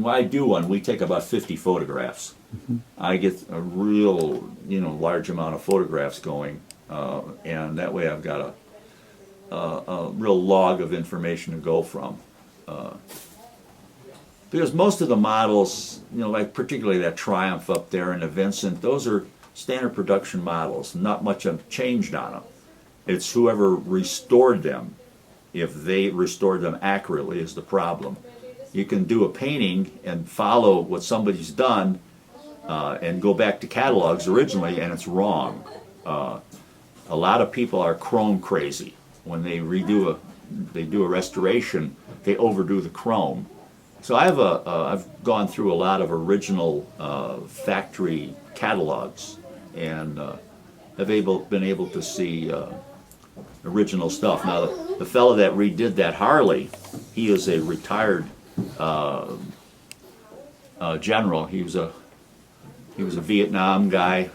when I do one, we take about 50 photographs. I get a real, large amount of photographs going, and that way I've got a real log of information to go from. Because most of the models, like particularly that Triumph up there and the Vincent, those are standard production models. Not much have changed on them. It's whoever restored them. If they restored them accurately is the problem. You can do a painting and follow what somebody's done and go back to catalogs originally, and it's wrong. A lot of people are chrome crazy. When they do a restoration, they overdo the chrome. So I've gone through a lot of original factory catalogs, and have been able to see original stuff. Now the fellow that redid that Harley, he is a retired general. He was a Vietnam guy.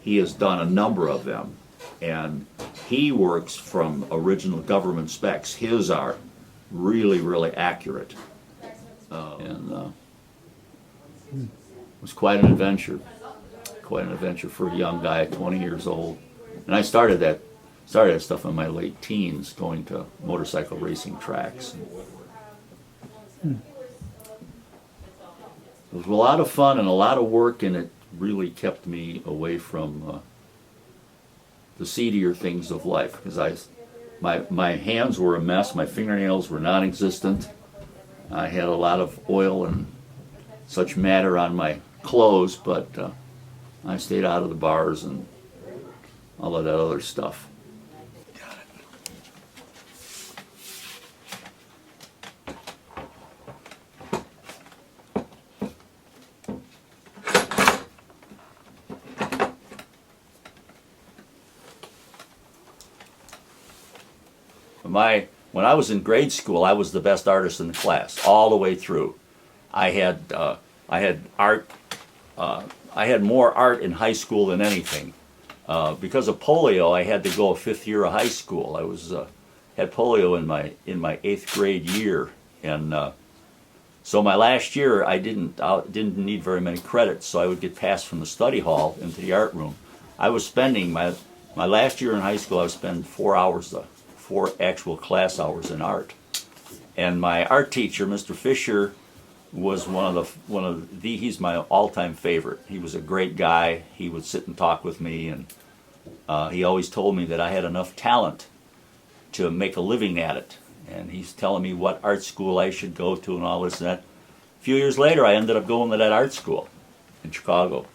He has done a number of them, and he works from original government specs. His are really, really accurate, and it was quite an adventure. Quite an adventure for a young guy at 20 years old. And I started that stuff in my late teens, going to motorcycle racing tracks. It was a lot of fun and a lot of work, and it really kept me away from the seedier things of life, because my hands were a mess, my fingernails were non-existent. I had a lot of oil and such matter on my clothes, but I stayed out of the bars and all of that other stuff. When I was in grade school, I was the best artist in the class all the way through. I had art. I had more art in high school than anything. Because of polio, I had to go a fifth year of high school. I had polio in my 8th grade year, and so my last year I didn't need very many credits, so I would get passed from the study hall into the art room. I was spending my last year in high school. I was spending 4 actual class hours in art, and my art teacher, Mr. Fisher, was he's my all-time favorite. He was a great guy. He would sit and talk with me, and he always told me that I had enough talent to make a living at it. And he's telling me what art school I should go to and all this and that. A few years later, I ended up going to that art school in Chicago.